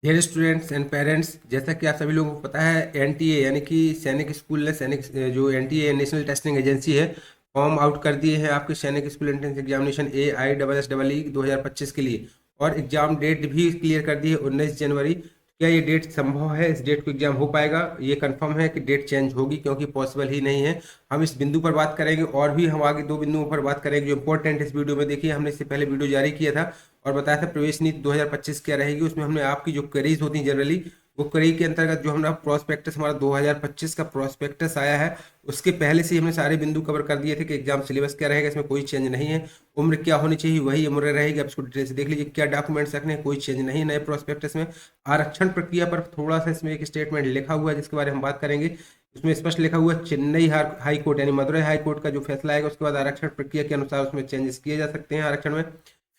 Dear students and parents, जैसा कि आप सभी लोगों को पता है एनटीए यानी कि सैनिक स्कूल ने सैनिक जो एनटीए नेशनल टेस्टिंग एजेंसी है फॉर्म आउट कर दिए हैं आपके सैनिक स्कूल एंट्रेंस एग्जामिनेशन AISSEE 2025 के लिए। और एग्जाम डेट भी क्लियर कर दी है 19 जनवरी। क्या ये डेट संभव है? इस डेट को एग्जाम हो पाएगा? ये कंफर्म है कि डेट चेंज होगी, क्योंकि पॉसिबल ही नहीं है। हम इस बिंदु पर बात करेंगे और भी हम आगे दो बिंदुओं पर बात करेंगे जो इंपॉर्टेंट है इस वीडियो में। देखिए, हमने इससे पहले वीडियो जारी किया था और बताया था प्रवेश नीति 2025 क्या रहेगी। उसमें हमने आपकी जो क्वेरीज होती हैं जनरली, वो क्वेरी के अंतर्गत जो हमारा प्रोस्पेक्टस हमारा 2025 का प्रोस्पेक्टस आया है, उसके पहले से ही हमने सारे बिंदु कवर कर दिए थे कि एग्जाम सिलेबस क्या रहेगा, इसमें कोई चेंज नहीं है। उम्र क्या होनी चाहिए वही उम्र रहेगी। आप इसको डिटेल से देख लीजिए, क्या डॉक्यूमेंट्स रखने हैं, कोई चेंज नहीं है नए प्रोस्पेक्टस में। आरक्षण प्रक्रिया पर थोड़ा सा इसमें एक स्टेटमेंट लिखा हुआ है जिसके बारे में हम बात करेंगे। उसमें स्पष्ट लिखा हुआ है चेन्नई हाई कोर्ट यानी मदुरई हाई कोर्ट का जो फैसला आएगा उसके बाद आरक्षण प्रक्रिया के अनुसार उसमें चेंजेस किए जा सकते हैं आरक्षण में।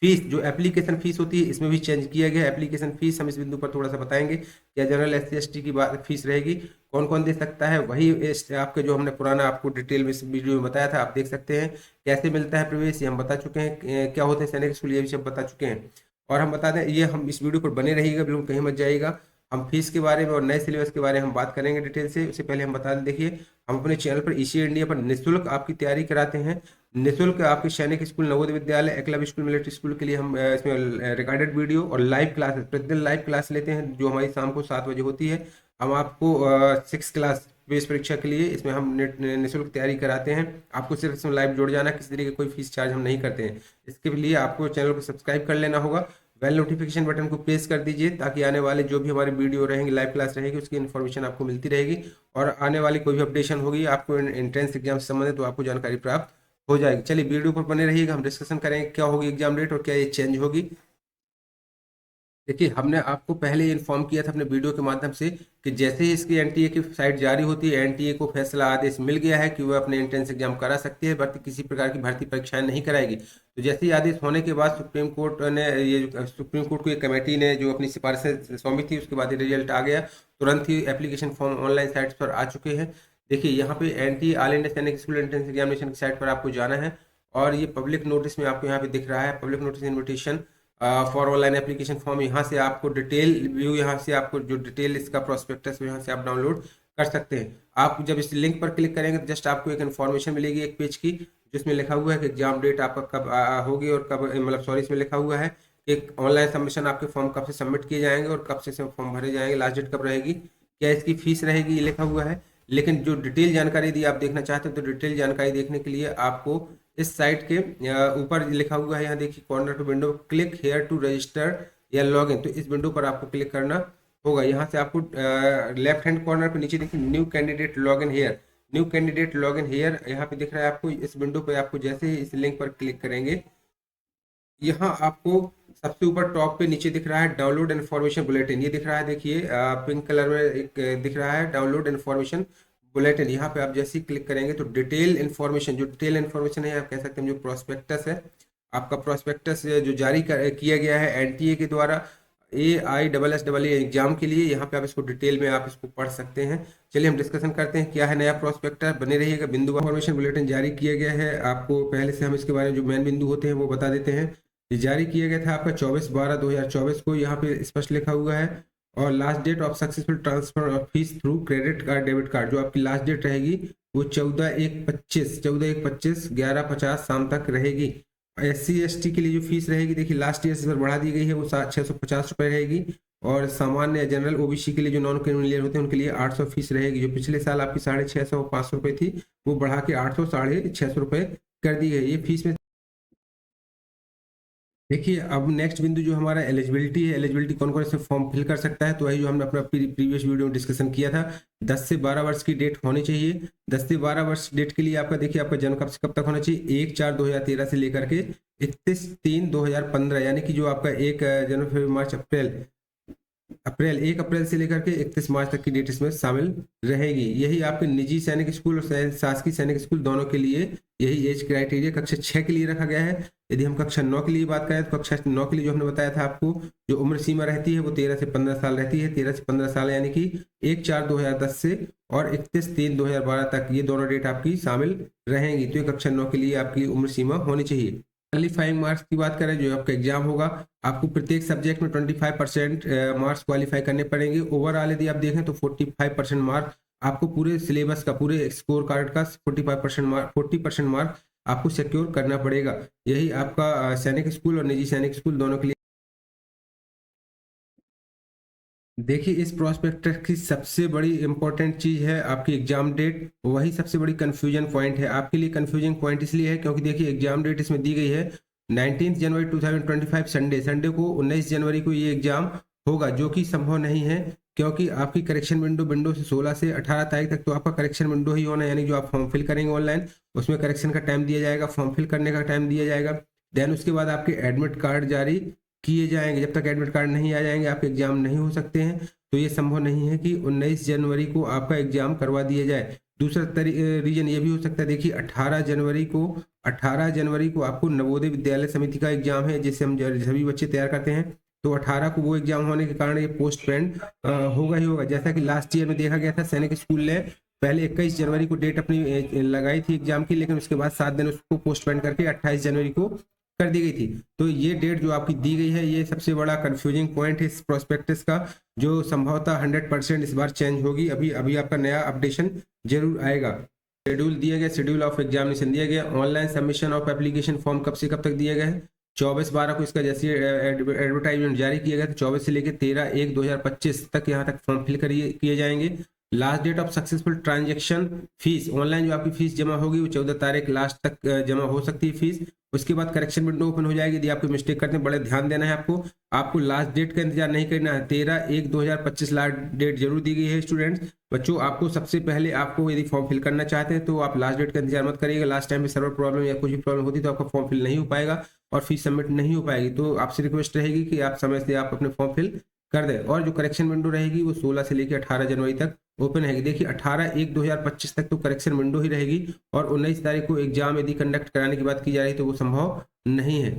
फीस, जो एप्लीकेशन फीस होती है, इसमें भी चेंज किया गया है। एप्लीकेशन फीस हम इस बिंदु पर थोड़ा सा बताएंगे। क्या जनरल SC ST की बात फीस रहेगी, कौन कौन दे सकता है, वही आपके जो हमने पुराना आपको डिटेल में इस वीडियो में बताया था, आप देख सकते हैं। कैसे मिलता है प्रवेश, ये हम बता चुके हैं। क्या होते हैं सैनिक स्कूल, ये भी सब बता चुके हैं। और हम बता दें, ये हम इस वीडियो पर बने रहिएगा, बिल्कुल कहीं मत जाइएगा। हम फीस के बारे में और नए सिलेबस के बारे में हम बात करेंगे डिटेल से। उससे पहले हम बता दें, देखिए हम अपने चैनल पर ईसी इंडिया पर निःशुल्क आपकी तैयारी कराते हैं। निःशुल्क आपके सैनिक school, Navodaya Vidyalaya, Eklavya school, military school के लिए हम इसमें रिकॉर्डेड वीडियो और लाइव क्लासेस, प्रतिदिन लाइव क्लास लेते हैं जो हमारी शाम को 7 बजे होती है। हम आपको 6 क्लास बेस परीक्षा के लिए इसमें हम निःशुल्क तैयारी कराते हैं। आपको सिर्फ इसमें लाइव जुड़ जाना, किसी तरीके का कोई फीस चार्ज हम नहीं करते हैं। इसके लिए आपको चैनल को सब्सक्राइब कर लेना होगा, बेल नोटिफिकेशन बटन को प्रेस कर दीजिए, ताकि आने वाले जो भी हमारे वीडियो रहेंगे, लाइव क्लास रहेगी, उसकी इन्फॉर्मेशन आपको मिलती रहेगी। और आने वाली कोई भी अपडेशन होगी आपको एंट्रेंस एग्जाम से संबंधित, तो आपको जानकारी प्राप्त हो जाएगी। चलिए वीडियो पर बने रहिएगा, हम डिस्कशन करेंगे क्या होगी एग्जाम डेट और क्या ये चेंज होगी। देखिए, हमने आपको पहले इन्फॉर्म किया था अपने वीडियो के माध्यम से कि जैसे ही इसकी एनटीए की साइट जारी होती है, एनटीए को फैसला आदेश मिल गया है कि वह अपने एंट्रेंस एग्जाम करा सकती है, भर्ती किसी प्रकार की भर्ती परीक्षाएं नहीं कराएगी। तो जैसे ही आदेश होने के बाद सुप्रीम कोर्ट ने सुप्रीम कोर्ट को एक कमेटी ने जो अपनी सिफारिशें सौंपी थी, उसके बाद ये रिजल्ट आ गया। तुरंत ही एप्लीकेशन फॉर्म ऑनलाइन साइट्स पर आ चुके हैं। देखिए, यहाँ पे एनटीए ऑल इंडिया सैनिक स्कूल एंट्रेंस एग्जामिनेशन की साइट पर आपको जाना है और ये पब्लिक नोटिस में आपको यहाँ पे दिख रहा है, public notice invitation for online application form. यहाँ से आपको डिटेल व्यू, यहाँ से आपको जो डिटेल इसका प्रोस्पेक्टस यहाँ से आप डाउनलोड कर सकते हैं। आप जब इस लिंक पर क्लिक करेंगे तो जस्ट आपको एक इन्फॉर्मेशन मिलेगी एक पेज की, जिसमें लिखा हुआ है कि एग्जाम डेट आपका कब होगी और कब, मतलब सॉरी, इसमें लिखा हुआ है कि ऑनलाइन सबमिशन आपके फॉर्म कब से सबमिट किए जाएंगे और कब से फॉर्म भरे जाएंगे, लास्ट डेट कब रहेगी, क्या इसकी फीस रहेगी, ये लिखा हुआ है। लेकिन जो डिटेल जानकारी यदि आप देखना चाहते हैं तो डिटेल जानकारी देखने के लिए आपको इस साइट के ऊपर लिखा हुआ है, यहाँ देखिए कॉर्नर पे window, click here to register या लॉग इन, तो इस विंडो पर आपको क्लिक करना होगा। यहाँ से आपको लेफ्ट हैंड कॉर्नर पे नीचे देखिए new candidate log in here, new candidate log in here यहाँ पे दिख रहा है आपको। इस विंडो पे आपको जैसे ही इस लिंक पर क्लिक करेंगे, यहाँ आपको सबसे ऊपर टॉप पे नीचे दिख रहा है डाउनलोड इन्फॉर्मेशन बुलेटिन, ये दिख रहा है, देखिए पिंक कलर में एक दिख रहा है डाउनलोड इन्फॉर्मेशन बुलेटिन। यहाँ पे आप जैसे ही क्लिक करेंगे तो डिटेल इन्फॉर्मेशन, जो डिटेल इन्फॉर्मेशन है, आप कह सकते हैं जो प्रोस्पेक्टस है, आपका प्रोस्पेक्टस जो जारी किया गया है एनटीए के द्वारा AISSEE एग्जाम के लिए, यहाँ पे आप इसको डिटेल में आप इसको पढ़ सकते हैं। चलिए हम डिस्कशन करते हैं क्या है नया प्रोस्पेक्टस, बने रहिएगा। बिंदु इन्फॉर्मेशन बुलेटिन जारी किया गया है आपको, पहले से हम इसके बारे में जो मेन बिंदु होते हैं वो बता देते हैं। ये जारी किया गया था आपका 24/12/2024 को, यहाँ पे स्पष्ट लिखा हुआ है। और last date of successful transfer of fees through credit card debit card, जो आपकी लास्ट डेट रहेगी वो 14/1/25 11:50 शाम तक रहेगी। SC ST के लिए जो फीस रहेगी, देखिए लास्ट ईयर से बढ़ा दी गई है, वो 650 रुपये रहेगी। और सामान्य जनरल OBC के लिए जो नॉन क्रिमिनल होते हैं उनके लिए 800 फीस रहेगी। जो पिछले साल आपकी 650 500 रुपये थी, वो बढ़ा के 800 650 रुपये कर दी गई ये फीस में। देखिए, अब नेक्स्ट बिंदु जो हमारा एलिजिबिलिटी है, एलिजिबिलिटी कौन कौन से फॉर्म फिल कर सकता है, तो वही जो हमने अपना प्रीवियस वीडियो में डिस्कशन किया था। 10 से 12 वर्ष की डेट होनी चाहिए। 10 से 12 वर्ष डेट के लिए आपका देखिए, आपका जन्म कब से कब तक होना चाहिए, 1/4/2013 से लेकर के 31/3/2015, यानी कि जो आपका 1 जनवरी फरवरी मार्च अप्रैल 1 अप्रैल से लेकर के 31 मार्च तक की डेट इसमें शामिल रहेगी। यही आपके निजी सैनिक स्कूल और शासकीय सैनिक स्कूल दोनों के लिए यही एज क्राइटेरिया कक्षा 6 के लिए रखा गया है। यदि हम कक्षा 9 के लिए बात करें तो कक्षा 9 के लिए जो हमने बताया था आपको, जो उम्र सीमा रहती है वो 13 से 15 साल रहती है। 13 से 15 साल यानी कि 1/4/2010 से और 31/3/2012 तक, ये दोनों डेट आपकी शामिल रहेंगी। तो ये कक्षा 9 के लिए आपकी उम्र सीमा होनी चाहिए। क्वालिफाइंग मार्क्स की बात करें, जो आपका एग्जाम होगा, आपको प्रत्येक सब्जेक्ट में 25% मार्क्स क्वालिफाई करने पड़ेंगे। ओवरऑल यदि आप देखें तो 45% मार्क आपको पूरे सिलेबस का, पूरे स्कोर कार्ड का 40% मार्क आपको सिक्योर करना पड़ेगा। यही आपका सैनिक स्कूल और निजी सैनिक स्कूल दोनों के लिए। देखिए, इस प्रोस्पेक्टस की सबसे बड़ी इंपॉर्टेंट चीज है आपकी एग्जाम डेट। वही सबसे बड़ी कंफ्यूजन पॉइंट है आपके लिए। कंफ्यूजन पॉइंट इसलिए है क्योंकि देखिए एग्जाम डेट इसमें दी गई है 19 जनवरी 2025 संडे को 19 जनवरी को ये एग्जाम होगा, जो कि संभव नहीं है क्योंकि आपकी करेक्शन विंडो से 16 से 18 तारीख तक तो आपका करेक्शन विंडो ही होना है, यानी जो आप फॉर्म फिल करेंगे ऑनलाइन उसमें करेक्शन का टाइम दिया जाएगा, फॉर्म फिल करने का टाइम दिया जाएगा। देन उसके बाद आपके एडमिट कार्ड जारी किए जाएंगे। जब तक एडमिट कार्ड नहीं आ जाएंगे आपके एग्जाम नहीं हो सकते हैं। तो ये संभव नहीं है कि 19 जनवरी को आपका एग्जाम करवा दिया जाए। दूसरा रीजन ये भी हो सकता है, देखिए 18 जनवरी को आपको नवोदय विद्यालय समिति का एग्जाम है, जिससे हम सभी बच्चे तैयार करते हैं। तो 18 को वो एग्जाम होने के कारण ये पोस्टपेंड होगा ही होगा। जैसा कि लास्ट ईयर में देखा गया था, सैनिक स्कूल ने पहले 21 जनवरी को डेट अपनी लगाई थी एग्जाम की, लेकिन उसके बाद 7 दिन उसको पोस्टपेंड करके 28 जनवरी को कर दी गई थी। तो ये डेट जो आपकी दी गई है, ये सबसे बड़ा कंफ्यूजिंग पॉइंट है इस प्रोस्पेक्टस का, जो संभवतः 100% इस बार चेंज होगी। अभी अभी आपका नया अपडेशन जरूर आएगा। शेड्यूल दिया गया, शेड्यूल ऑफ एग्जामिनेशन दिया गया। Online submission of application form कब से कब तक दिया गया है? 24/12 को इसका जैसे एडवर्टाइजमेंट जारी किया गया, तो 24 से लेकर 13/1/2025 तक यहाँ तक फॉर्म फिल किए जाएंगे। Last date of successful transaction fees, online जो आपकी फीस जमा होगी वो 14 तारीख लास्ट तक जमा हो सकती है फीस। उसके बाद करेक्शन विंडो ओपन हो जाएगी। यदि आपको मिस्टेक करते हैं, बड़े ध्यान देना है आपको लास्ट डेट का इंतजार नहीं करना है। 13/1/2025 लास्ट डेट जरूर दी गई है स्टूडेंट्स। बच्चों, आपको सबसे पहले आपको यदि फॉर्म फिल करना चाहते हैं तो आप लास्ट डेट का इंतजार मत करिएगा। लास्ट टाइम में सर्वर प्रॉब्लम या कुछ भी प्रॉब्लम होती तो आपका फॉर्म फिल नहीं हो पाएगा और फीस सबमिट नहीं हो पाएगी। तो आपसे रिक्वेस्ट रहेगी कि आप समय से आप अपने फॉर्म फिल कर दें। और जो करेक्शन विंडो रहेगी वो 16 से लेकर 18 जनवरी तक ओपन रहेगी। देखिए 18/1/2025 तक तो करेक्शन विंडो ही रहेगी और 19 तारीख को एग्जाम यदि कंडक्ट कराने की बात की जा रही है तो वो संभव नहीं है।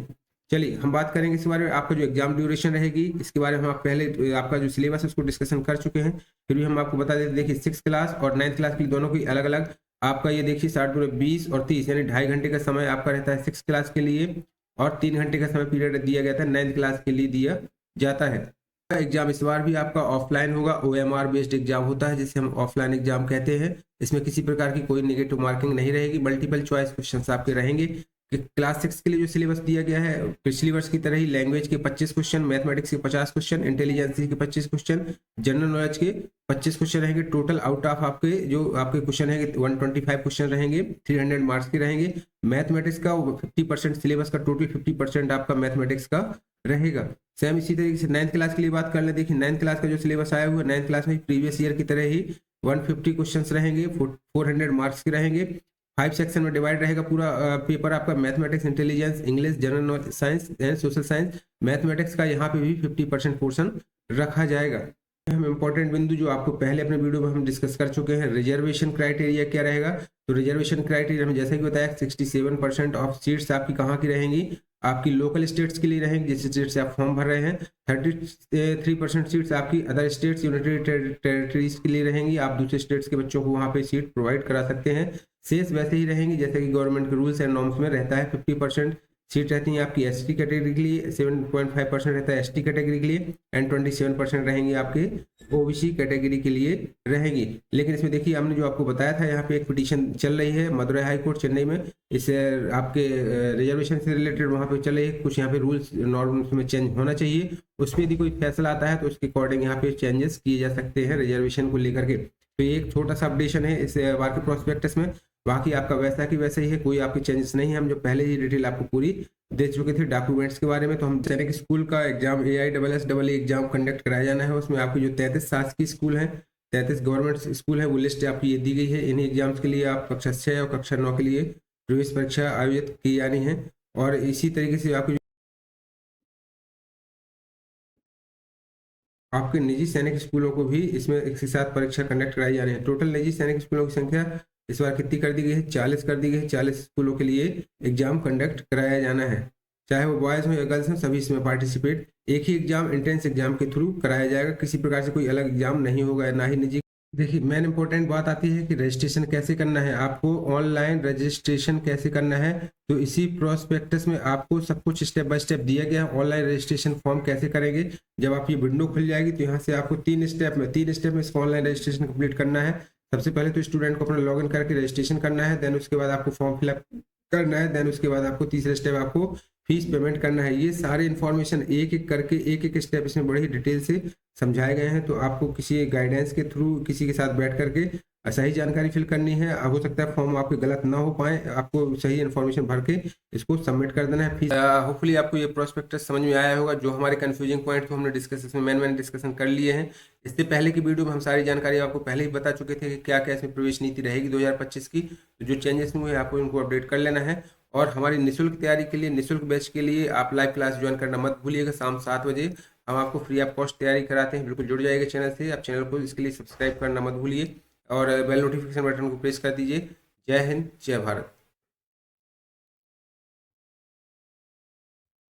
चलिए हम बात करेंगे इसके बारे में। आपका जो एग्जाम ड्यूरेशन रहेगी इसके बारे में हम पहले आपका जो सिलेबस है उसको डिस्कशन कर चुके हैं, फिर भी हम आपको बता देते। देखिए 6th क्लास और 9th क्लास की दोनों की अलग अलग आपका ये देखिए 60/20 और 30 यानी 2.5 घंटे का समय आपका रहता है 6th क्लास के लिए और 3 घंटे का समय पीरियड दिया गया था 9th क्लास के लिए दिया जाता है। एग्जाम इस बार भी आपका ऑफलाइन होगा। OMR बेस्ड एग्जाम होता है जिसे हम ऑफलाइन एग्जाम कहते हैं। इसमें किसी प्रकार की कोई नेगेटिव मार्किंग नहीं रहेगी। मल्टीपल चॉइस क्वेश्चंस आपके रहेंगे। कि क्लास 6 के लिए जो सिलेबस दिया गया है पिछली वर्ष की तरह ही लैंग्वेज के 25 क्वेश्चन, मैथमेटिक्स के 50 क्वेश्चन, इंटेलिजेंस के 25 क्वेश्चन, जनरल नॉलेज के 25 क्वेश्चन रहेंगे। टोटल आउट ऑफ आपके जो आपके क्वेश्चन है 125 क्वेश्चन रहेंगे, 300 मार्क्स के रहेंगे। मैथमेटिक्स का 50% सिलेबस का टोटल 50% आपका मैथमेटिक्स का रहेगा। सेम इसी तरीके से 9th क्लास के लिए बात कर ले। देखिए 9th क्लास का जो सिलेबस आया हुआ है 9th क्लास में प्रीवियस ईयर की तरह ही 150 क्वेश्चंस रहेंगे, 400 मार्क्स के रहेंगे। 5 सेक्शन में डिवाइड रहेगा पूरा पेपर आपका। Mathematics, intelligence, English, general science and social science. Mathematics का यहाँ पे भी 50% पोर्शन रखा जाएगा। हम इंपॉर्टेंट बिंदु जो आपको पहले अपने वीडियो में हम डिस्कस कर चुके हैं, रिजर्वेशन क्राइटेरिया क्या रहेगा। तो रिजर्वेशन क्राइटेरिया में जैसे कि बताया 67% ऑफ सीट्स आपकी कहाँ की रहेंगी, आपकी लोकल स्टेट्स के लिए रहेंगी, जिस स्टेट से आप फॉर्म भर रहे हैं। 33% सीट्स आपकी अदर स्टेट्स, यूनिटेड टेरिटरीज के लिए रहेंगी। आप दूसरे स्टेट्स के बच्चों को वहाँ पे सीट प्रोवाइड करा सकते हैं। शेष वैसे ही रहेंगी जैसे कि गवर्नमेंट के रूल्स एंड नॉर्म्स में रहता है। 50% सीट रहती है आपकी एसटी कैटेगरी के लिए, 7.5% रहता है एसटी कैटेगरी के लिए एंड 27% रहेंगी आपके ओबीसी कैटेगरी के लिए रहेंगी। लेकिन इसमें देखिए हमने जो आपको बताया था, यहाँ पे एक पिटीशन चल रही है मदुरई हाई कोर्ट चेन्नई में, इसे आपके रिजर्वेशन से रिलेटेड वहाँ पे चल रही है। कुछ यहाँ पे रूल्स नॉर्म्स में चेंज होना चाहिए। उसमें यदि कोई फैसला आता है तो उसके अकॉर्डिंग यहाँ पे चेंजेस किए जा सकते हैं रिजर्वेशन को लेकर के। तो ये एक छोटा सा अपडेशन है इस बार के प्रोस्पेक्टस में। बाकी आपका वैसा की वैसा ही है, कोई आपके चेंजेस नहीं है। हम जो पहले ही डिटेल आपको पूरी दे चुके थे डॉक्यूमेंट्स के बारे में। तो हम सैनिक स्कूल का एग्जाम AISSEE एग्जाम कंडक्ट कराया जाना है। उसमें आपकी जो 33 शासकीय स्कूल हैं, 33 गवर्नमेंट स्कूल है, वो लिस्ट आपकी ये दी गई है। इन्हीं एग्जाम्स के लिए आप कक्षा 6 और कक्षा 9 के लिए प्रवेश परीक्षा आयोजित की जानी है। और इसी तरीके से आपके निजी सैनिक स्कूलों को भी इसमें एक से साथ परीक्षा कंडक्ट कराई जा रही है। टोटल निजी सैनिक स्कूलों की संख्या इस बार कितनी कर दी गई है? 40 कर दी गई है। 40 स्कूलों के लिए एग्जाम कंडक्ट कराया जाना है, चाहे वो बॉयज हो या गर्ल्स हो, सभी इसमें पार्टिसिपेट। एक ही एग्जाम एंट्रेंस एग्जाम के थ्रू कराया जाएगा। किसी प्रकार से कोई अलग एग्जाम नहीं होगा, ना ही निजी देखिए मेन इंपॉर्टेंट बात आती है कि रजिस्ट्रेशन कैसे करना है, आपको ऑनलाइन रजिस्ट्रेशन कैसे करना है। तो इसी प्रोस्पेक्टस में आपको सब कुछ स्टेप बाय स्टेप दिया गया है। ऑनलाइन रजिस्ट्रेशन फॉर्म कैसे करेंगे, जब आप ये विंडो खुल जाएगी तो यहाँ से आपको तीन स्टेप में इसको ऑनलाइन रजिस्ट्रेशन कंप्लीट करना है। सबसे पहले तो स्टूडेंट को अपना लॉगिन करके रजिस्ट्रेशन करना है, देन उसके बाद आपको फॉर्म फिलअप करना है, देन उसके बाद आपको तीसरे स्टेप आपको फीस पेमेंट करना है। ये सारे इन्फॉर्मेशन एक एक करके एक एक स्टेप इसमें बड़ी डिटेल से समझाए गए हैं। तो आपको किसी गाइडेंस के थ्रू किसी के साथ बैठ करके सही जानकारी फिल करनी है। अब हो सकता है फॉर्म आपके गलत ना हो पाए, आपको सही इन्फॉर्मेशन भर के इसको सबमिट कर देना है। फीस होपफुली आपको ये प्रोस्पेक्टस समझ में आया होगा। जो हमारे कंफ्यूजिंग पॉइंट तो हमने डिस्कस इसमें मैन डिस्कशन कर लिए हैं। इससे पहले की वीडियो में हम सारी जानकारी आपको पहले ही बता चुके थे कि क्या क्या इसमें प्रवेश नीति रहेगी 2025 की। तो जो चेंजेस हुए हैं आपको इनको अपडेट कर लेना है। और हमारी निःशुल्क तैयारी के लिए, निःशुल्क बैच के लिए आप लाइव क्लास ज्वाइन करना मत भूलिएगा। शाम 7 बजे हम आपको फ्री ऑफ कॉस्ट तैयारी कराते हैं। बिल्कुल जुड़ जाइएगा चैनल से। आप चैनल को इसके लिए सब्सक्राइब करना मत भूलिए और बेल नोटिफिकेशन बटन को प्रेस कर दीजिए। जय हिंद, जय भारत।